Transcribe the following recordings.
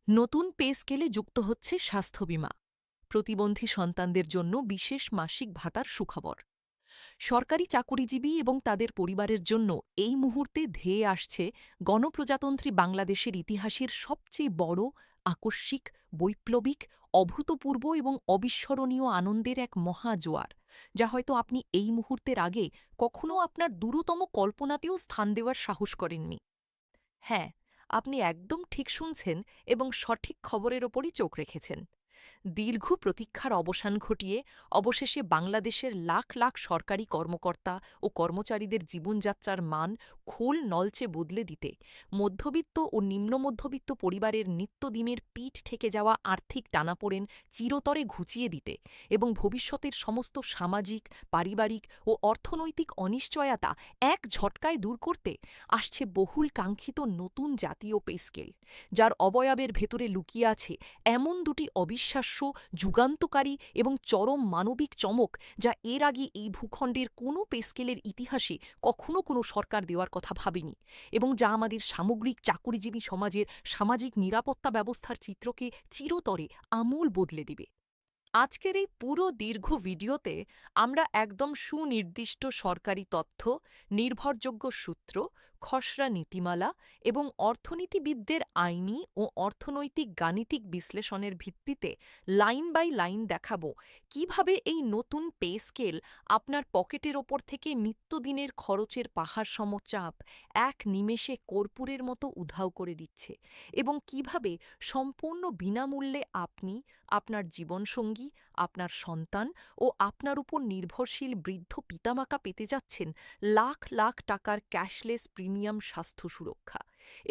নতুন পে স্কেলে যুক্ত হচ্ছে স্বাস্থ্য বীমা। প্রতিবন্ধী সন্তানদের জন্য বিশেষ মাসিক ভাতার সুখবর। সরকারি চাকুরিজীবী এবং তাদের পরিবারের জন্য এই মুহূর্তে ধেয়ে আসছে গণপ্রজাতন্ত্রী বাংলাদেশের ইতিহাসের সবচেয়ে বড়, আকস্মিক, বৈপ্লবিক, অভূতপূর্ব এবং অবিস্মরণীয় আনন্দের এক মহাজোয়ার, যা হয়তো আপনি এই মুহূর্তের আগে কখনো আপনার দূরতম কল্পনাতেও স্থান দেওয়ার সাহস করেননি। হ্যাঁ, আপনি একদম ঠিক শুনছেন এবং সঠিক খবরের ওপরই চোখ রেখেছেন। দীর্ঘ প্রতীক্ষার অবসান ঘটিয়ে অবশেষে বাংলাদেশের লাখ লাখ সরকারি কর্মকর্তা ও কর্মচারীদের জীবনযাত্রার মান খোল নলচে বদলে দিতে, মধ্যবিত্ত ও নিম্ন মধ্যবিত্ত পরিবারের নিত্যদিনের পিঠ ঠেকে যাওয়া আর্থিক টানাপোড়েন চিরতরে ঘুচিয়ে দিতে এবং ভবিষ্যতের সমস্ত সামাজিক, পারিবারিক ও অর্থনৈতিক অনিশ্চয়তা এক ঝটকায় দূর করতে আসছে বহুল কাঙ্ক্ষিত নতুন জাতীয় পে স্কেল, যার অবয়বের ভেতরে লুকিয়ে আছে এমন দুটি অবিশ্বাস্য, যুগান্তকারী এবং চরম মানবিক চমক, যা এর আগে এই ভূখণ্ডের কোনো পে স্কেলের ইতিহাসে কখনো কোনো সরকার দেওয়ার কথা ভাবেনি এবং যা আমাদের সামগ্রিক চাকুরিজীবী সমাজের সামাজিক নিরাপত্তা ব্যবস্থার চিত্রকে চিরতরে আমূল বদলে দিবে। আজকের এই পুরো দীর্ঘ ভিডিওতে আমরা একদম সুনির্দিষ্ট সরকারি তথ্য, নির্ভরযোগ্য সূত্র, খসড়া নীতিমালা এবং অর্থনীতিবিদদের আইনি ও অর্থনৈতিক গাণিতিক বিশ্লেষণের ভিত্তিতে লাইন বাই লাইন দেখাবো কিভাবে এই নতুন পে স্কেল আপনার পকেটের ওপর থেকে নিত্যদিনের খরচের পাহাড় সম চাপ এক নিমেষে কর্পূরের মতো উধাও করে দিচ্ছে এবং কিভাবে সম্পূর্ণ বিনামূল্যে আপনি, আপনার জীবনসঙ্গী, আপনার সন্তান ও আপনার উপর নির্ভরশীল বৃদ্ধ পিতামাতা পেতে যাচ্ছেন লাখ লাখ টাকার ক্যাশলেস প্রিমিয়াম স্বাস্থ্য সুরক্ষা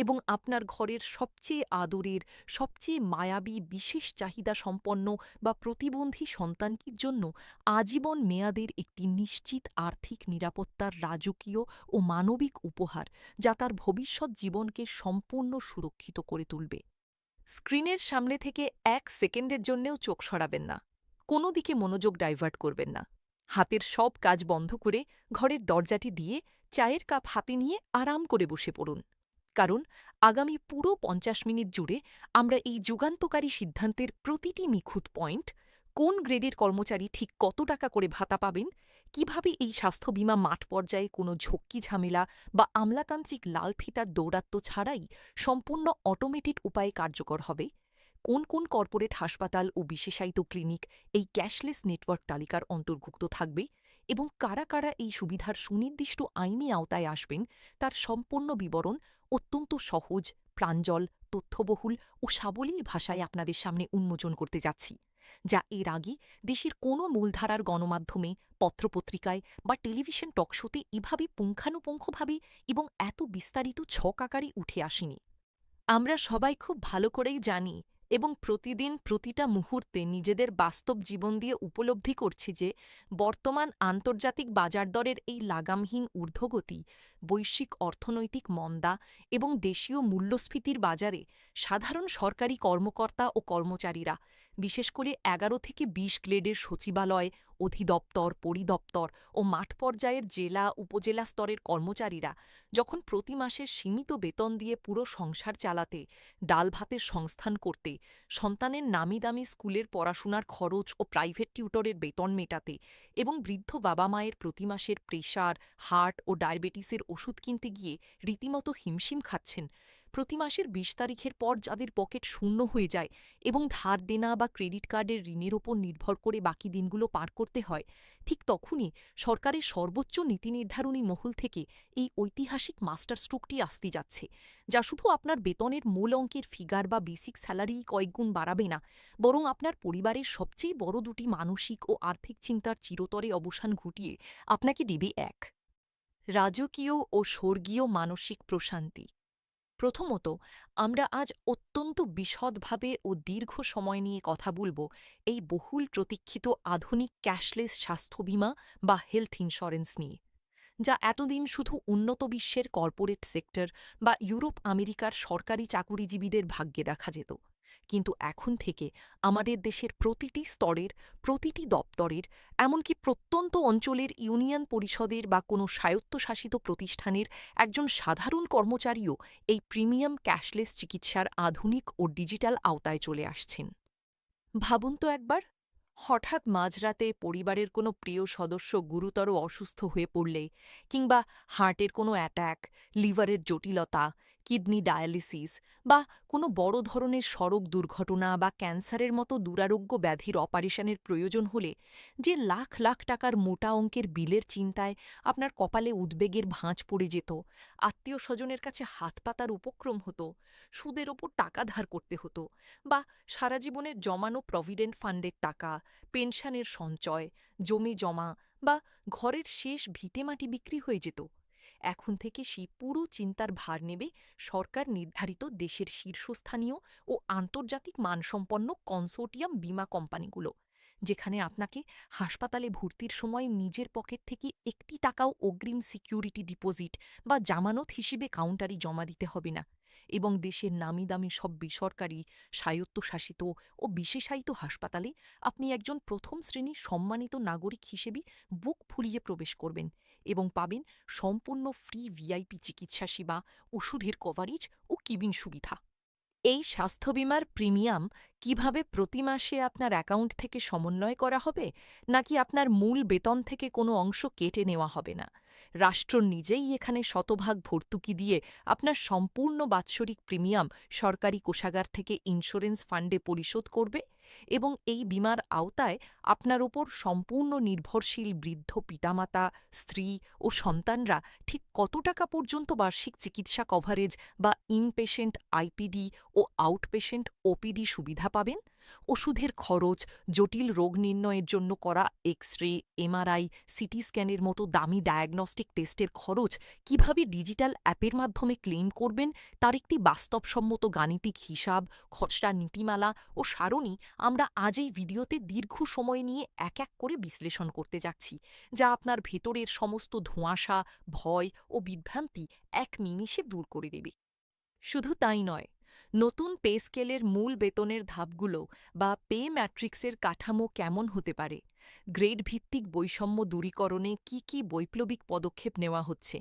এবং আপনার ঘরের সবচেয়ে আদরের, সবচেয়ে মায়াবী, বিশেষ চাহিদা সম্পন্ন বা প্রতিবন্ধী সন্তানটির জন্য আজীবন মেয়াদের একটি নিশ্চিত আর্থিক নিরাপত্তার রাজকীয় ও মানবিক উপহার, যা তার ভবিষ্যৎ জীবনকে সম্পূর্ণ সুরক্ষিত করে তুলবে। স্ক্রিনের সামনে থেকে এক সেকেন্ডের জন্যেও চোখ সরাবেন না। কোনো দিকে মনোযোগ ডাইভার্ট করবেন না। হাতের সব কাজ বন্ধ করে ঘরের দরজাটি দিয়ে চায়ের কাপ হাতে নিয়ে আরাম করে বসে পড়ুন। কারণ আগামী পুরো ৫০ মিনিট জুড়ে আমরা এই যুগান্তকারী সিদ্ধান্তের প্রতিটি নিখুঁত পয়েন্ট, কোন গ্রেডের কর্মচারী ঠিক কত টাকা করে ভাতা পাবেন, কিভাবে এই স্বাস্থ্য বীমা মাঠ পর্যায়ে কোনো ঝক্কি ঝামেলা বা আমলাতান্ত্রিক লাল ফিতার দৌরাত্ম্য ছাড়াই সম্পূর্ণ অটোমেটেড উপায়ে কার্যকর হবে, কোন কোন কর্পোরেট হাসপাতাল ও বিশেষায়িত ক্লিনিক এই ক্যাশলেস নেটওয়ার্ক তালিকার অন্তর্ভুক্ত থাকবে এবং কারা কারা এই সুবিধার সুনির্দিষ্ট আইনি আওতায় আসবেন, তার সম্পূর্ণ বিবরণ অত্যন্ত সহজ, প্রাঞ্জল, তথ্যবহুল ও সাবলীল ভাষায় আপনাদের সামনে উন্মোচন করতে যাচ্ছি, যা এর আগে দেশের কোনো মূলধারার গণমাধ্যমে, পত্রপত্রিকায় বা টেলিভিশন টকশোতে এভাবে পুঙ্খানুপুঙ্খভাবে এবং এত বিস্তারিত ছক আকারে উঠে আসেনি। আমরা সবাই খুব ভালো করেই জানি এবং প্রতিদিন প্রতিটা মুহূর্তে নিজেদের বাস্তব জীবন দিয়ে উপলব্ধি করছি যে বর্তমান আন্তর্জাতিক বাজার দরের এই লাগামহীন ঊর্ধ্বগতি, বৈশ্বিক অর্থনৈতিক মন্দা এবং দেশীয় মূল্যস্ফীতির বাজারে সাধারণ সরকারি কর্মকর্তা ও কর্মচারীরা, বিশেষ করে ১১ থেকে ২০ গ্রেডের সচিবালয়, অধিদপ্তর, পরিদপ্তর ও মাঠ পর্যায়ের জেলা, উপজেলা স্তরের কর্মচারীরা যখন প্রতি মাসে সীমিত বেতন দিয়ে পুরো সংসার চালাতে, ডাল ভাতের সংস্থান করতে, সন্তানের নামি দামি স্কুলের পড়াশোনার খরচ ও প্রাইভেট টিউটরের বেতন মেটাতে এবং বৃদ্ধ বাবা মায়ের প্রতি মাসের প্রেশার, হার্ট ও ডায়াবেটিসের ওষুধ কিনতে গিয়ে রীতিমতো হিমশিম খাচ্ছেন, প্রতি মাসের ২০ তারিখের পর যাদের পকেট শূন্য হয়ে যায় এবং ধার দেনা বা ক্রেডিট কার্ডের ঋণের ওপর নির্ভর করে বাকি দিনগুলো পার করতে হয়, ঠিক তখনই সরকারের সর্বোচ্চ নীতি নির্ধারণী মহল থেকে এই ঐতিহাসিক মাস্টার স্ট্রোকটি আসতে যাচ্ছে, যা শুধু আপনার বেতনের মূল অঙ্কের ফিগার বা বেসিক স্যালারি কয়েকগুণ বাড়াবে না, বরং আপনার পরিবারের সবচেয়ে বড় দুটি মানসিক ও আর্থিক চিন্তার চিরতরে অবসান ঘটিয়ে আপনাকে দেবে এক রাজকীয় ও স্বর্গীয় মানসিক প্রশান্তি। প্রথমত, আমরা আজ অত্যন্ত বিশদভাবে ও দীর্ঘ সময় নিয়ে কথা বলব এই বহুল প্রতীক্ষিত আধুনিক ক্যাশলেস স্বাস্থ্য বীমা বা হেলথ ইন্স্যুরেন্স নিয়ে, যা এতদিন শুধু উন্নত বিশ্বের কর্পোরেট সেক্টর বা ইউরোপ আমেরিকার সরকারি চাকুরিজীবীদের ভাগ্যে দেখা যেত। কিন্তু এখন থেকে আমাদের দেশের প্রতিটি স্তরের, প্রতিটি দপ্তরের, এমনকি প্রত্যন্ত অঞ্চলের ইউনিয়ন পরিষদের বা কোনো স্বায়ত্তশাসিত প্রতিষ্ঠানের একজন সাধারণ কর্মচারীও এই প্রিমিয়াম ক্যাশলেস চিকিৎসার আধুনিক ও ডিজিটাল আওতায় চলে আসছেন। ভাবুন তো একবার, হঠাৎ মাঝরাতে পরিবারের কোনো প্রিয় সদস্য গুরুতর অসুস্থ হয়ে পড়লে, কিংবা হার্টের কোনো অ্যাটাক, লিভারের জটিলতা, কিডনি ডায়ালিসিস বা কোনো বড় ধরনের সড়ক দুর্ঘটনা বা ক্যান্সারের মতো দুরারোগ্য ব্যাধির অপারেশনের প্রয়োজন হলে যে লাখ লাখ টাকার মোটা অঙ্কের বিলের চিন্তায় আপনার কপালে উদ্বেগের ভাঁজ পড়ে যেত, আত্মীয় স্বজনের কাছে হাত পাতার উপক্রম হতো, সুদের ওপর টাকা ধার করতে হতো, বা সারা জীবনের জমানো প্রভিডেন্ট ফান্ডের টাকা, পেনশনের সঞ্চয়, জমি জমা বা ঘরের শেষ ভিটেমাটি বিক্রি হয়ে যেত, এখন থেকে সেই পুরো চিন্তার ভার নেবে সরকার নির্ধারিত দেশের শীর্ষস্থানীয় ও আন্তর্জাতিক মানসম্পন্ন কনসোর্টিয়াম বীমা কোম্পানিগুলো, যেখানে আপনাকে হাসপাতালে ভর্তির সময় নিজের পকেট থেকে একটি টাকাও অগ্রিম সিকিউরিটি ডিপোজিট বা জামানত হিসেবে কাউন্টারে জমা দিতে হবে না, এবং দেশের নামিদামি সব বেসরকারি, স্বায়ত্তশাসিত ও বিশেষায়িত হাসপাতালে আপনি একজন প্রথম শ্রেণীর সম্মানিত নাগরিক হিসেবে বুক ফুলিয়ে প্রবেশ করবেন এবং পাবেন সম্পূর্ণ ফ্রি ভিআইপি চিকিৎসা সেবা, ওষুধের কভারেজ ও কেবিন সুবিধা। এই স্বাস্থ্য বীমার প্রিমিয়াম কিভাবে প্রতি মাসে আপনার অ্যাকাউন্ট থেকে সমন্বয় করা হবে, নাকি আপনার মূল বেতন থেকে কোনো অংশ কেটে নেওয়া হবে না? রাষ্ট্র নিজেই এখানে শতভাগ ভর্তুকি দিয়ে আপনার সম্পূর্ণ বাৎসরিক প্রিমিয়াম সরকারি কোষাগার থেকে ইন্স্যুরেন্স ফান্ডে পরিশোধ করবে, এবং এই বীমার আওতায় আপনার ওপর সম্পূর্ণ নির্ভরশীল বৃদ্ধ পিতামাতা, স্ত্রী ও সন্তানরা ঠিক কত টাকা পর্যন্ত বার্ষিক চিকিৎসা কভারেজ বা ইনপেশেন্ট আইপিডি ও আউটপেশেন্ট ওপিডি সুবিধা পাবেন? ওষুধের খরচ, জটিল রোগ নির্ণয়ের জন্য করা এক্স রে, এমআরআই, সিটি স্ক্যানের মতো দামি ডায়াগনস্টিক টেস্টের খরচ কিভাবে ডিজিটাল অ্যাপের মাধ্যমে ক্লেম করবেন, তার একটি বাস্তবসম্মত গাণিতিক হিসাব, খসড়া নীতিমালা ও সারণী আমরা আজ এই ভিডিওতে দীর্ঘ সময় নিয়ে এক এক করে বিশ্লেষণ করতে যাচ্ছি, যা আপনার ভেতরের সমস্ত ধোঁয়াশা, ভয় ও বিভ্রান্তি এক নিমিষে দূর করে দেবে। শুধু তাই নয়, নতুন পে স্কেলের মূল বেতনের ধাপগুলো বা পে ম্যাট্রিক্সের কাঠামো কেমন হতে পারে, গ্রেড ভিত্তিক বৈষম্য দূরীকরণে কি কি বৈপ্লবিক পদক্ষেপ নেওয়া হচ্ছে,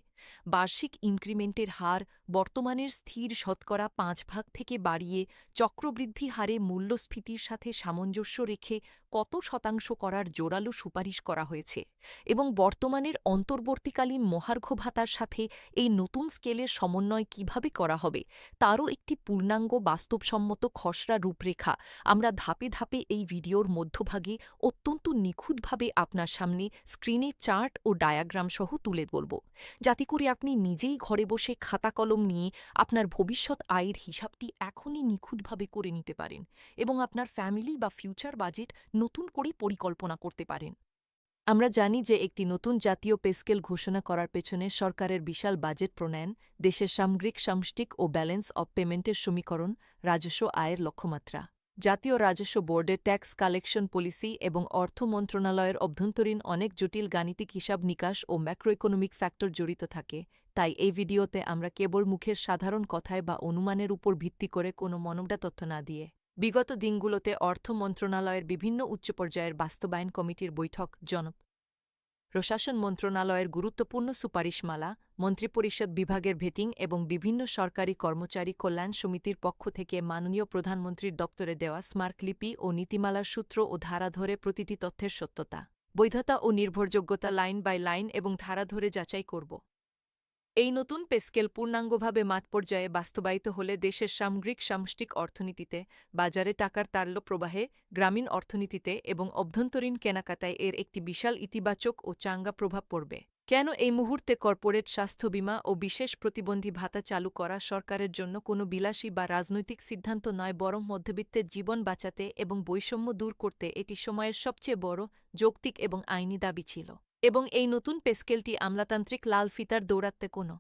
বার্ষিক ইনক্রিমেন্টের হার বর্তমানের স্থির শতকরা 5 ভাগ থেকে বাড়িয়ে চক্রবৃদ্ধি হারে মূল্যস্ফীতির সাথে সামঞ্জস্য রেখে কত শতাংশ করার জোরালো সুপারিশ করা হয়েছে, এবং বর্তমানের অন্তর্বর্তীকালীন মহার্ঘ ভাতার সাথে এই নতুন স্কেলের সমন্বয় কিভাবে করা হবে তারও একটি পূর্ণাঙ্গ বাস্তবসম্মত খসড়া রূপরেখা আমরা ধাপে ধাপে এই ভিডিওর মধ্যভাগে অত্যন্ত নিখুঁতভাবে আপনার সামনে স্ক্রিনে চার্ট ও ডায়াগ্রাম সহ তুলে ধরব, যাতে করে আপনি নিজেই ঘরে বসে খাতা কলম নিয়ে আপনার ভবিষ্যৎ আয়ের হিসাবটি এখনই নিখুঁতভাবে করে নিতে পারেন এবং আপনার ফ্যামিলি বা ফিউচার বাজেট নতুন করে পরিকল্পনা করতে পারেন। আমরা জানি যে একটি নতুন জাতীয় পে স্কেল ঘোষণা করার পেছনে সরকারের বিশাল বাজেট প্রণয়ন, দেশের সামগ্রিক সামষ্টিক ও ব্যালেন্স অব পেমেন্টের সমীকরণ, রাজস্ব আয়ের লক্ষ্যমাত্রা, জাতীয় রাজস্ব বোর্ডের ট্যাক্স কালেকশন পলিসি এবং অর্থ মন্ত্রণালয়ের অভ্যন্তরীণ অনেক জটিল গাণিতিক হিসাব নিকাশ ও ম্যাক্রোইকোনমিক ফ্যাক্টর জড়িত থাকে। তাই এই ভিডিওতে আমরা কেবল মুখের সাধারণ কথায় বা অনুমানের উপর ভিত্তি করে কোনো মনগড়া তথ্য না দিয়ে, বিগত দিনগুলোতে অর্থ মন্ত্রণালয়ের বিভিন্ন উচ্চ পর্যায়ের বাস্তবায়ন কমিটির বৈঠক, প্রশাসন মন্ত্রণালয়ের গুরুত্বপূর্ণ সুপারিশমালা, মন্ত্রিপরিষদ বিভাগের ভেটিং এবং বিভিন্ন সরকারি কর্মচারী কল্যাণ সমিতির পক্ষ থেকে মাননীয় প্রধানমন্ত্রীর দপ্তরে দেওয়া স্মারকলিপি ও নীতিমালার সূত্র ও ধারা ধরে প্রতিটি তথ্যের সত্যতা, বৈধতা ও নির্ভরযোগ্যতা লাইন বাই লাইন এবং ধারা ধরে যাচাই করব। এই নতুন পে স্কেল পূর্ণাঙ্গভাবে মাঠ পর্যায়ে বাস্তবায়িত হলে দেশের সামগ্রিক সামষ্টিক অর্থনীতিতে, বাজারে টাকার তারল্য প্রবাহে, গ্রামীণ অর্থনীতিতে এবং অভ্যন্তরীণ কেনাকাটায় এর একটি বিশাল ইতিবাচক ও চাঙ্গা প্রভাব পড়বে। কেন এই মুহূর্তে কর্পোরেট স্বাস্থ্য বীমা ও বিশেষ প্রতিবন্ধী ভাতা চালু করা সরকারের জন্য কোনো বিলাসী বা রাজনৈতিক সিদ্ধান্ত নয়, বরং মধ্যবিত্তের জীবন বাঁচাতে এবং বৈষম্য দূর করতে এটি সময়ের সবচেয়ে বড়, যৌক্তিক এবং আইনি দাবি ছিল। এবং এই নতুন পে স্কেলটি আমলাতান্ত্রিক লাল ফিতার দৌড়াতে কোনো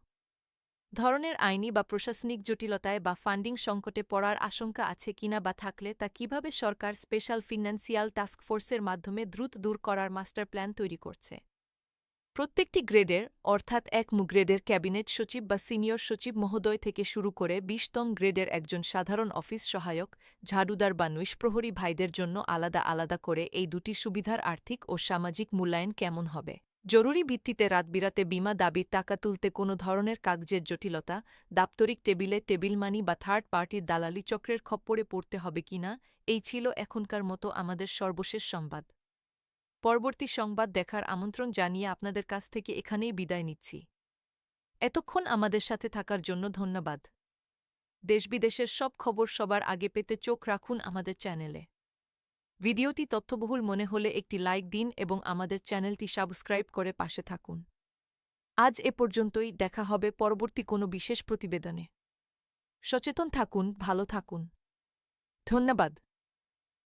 ধরনের আইনি বা প্রশাসনিক জটিলতায় বা ফান্ডিং সংকটে পড়ার আশঙ্কা আছে কিনা, বা থাকলে তা কিভাবে সরকার স্পেশাল ফিন্যান্সিয়াল টাস্কফোর্সের মাধ্যমে দ্রুত দূর করার মাস্টার প্ল্যান তৈরি করছে। প্রত্যেকটি গ্রেডের অর্থাৎ গ্রেডের ক্যাবিনেট সচিব বা সিনিয়র সচিব মহোদয় থেকে শুরু করে ২০তম গ্রেডের একজন সাধারণ অফিস সহায়ক, ঝাড়ুদার বা নৈশপ্রহরী ভাইদের জন্য আলাদা আলাদা করে এই দুটি সুবিধার আর্থিক ও সামাজিক মূল্যায়ন কেমন হবে? জরুরি ভিত্তিতে রাতবিরাতে বিমা দাবির টাকা তুলতে কোনো ধরনের কাগজের জটিলতা, দাপ্তরিক টেবিল মানি বা থার্ড পার্টির দালালি চক্রের খপ্পরে পড়তে হবে কিনা, এই ছিল এখনকার মতো আমাদের সর্বশেষ সংবাদ। পরবর্তী সংবাদ দেখার আমন্ত্রণ জানিয়ে আপনাদের কাছ থেকে এখানেই বিদায় নিচ্ছি। এতক্ষণ আমাদের সাথে থাকার জন্য ধন্যবাদ। দেশ-বিদেশের সব খবর সবার আগে পেতে চোখ রাখুন আমাদের চ্যানেলে। ভিডিওটি তথ্যবহুল মনে হলে একটি লাইক দিন এবং আমাদের চ্যানেলটি সাবস্ক্রাইব করে পাশে থাকুন। আজ এ পর্যন্তই, দেখা হবে পরবর্তী কোনো বিশেষ প্রতিবেদনে। সচেতন থাকুন, ভালো থাকুন। ধন্যবাদ।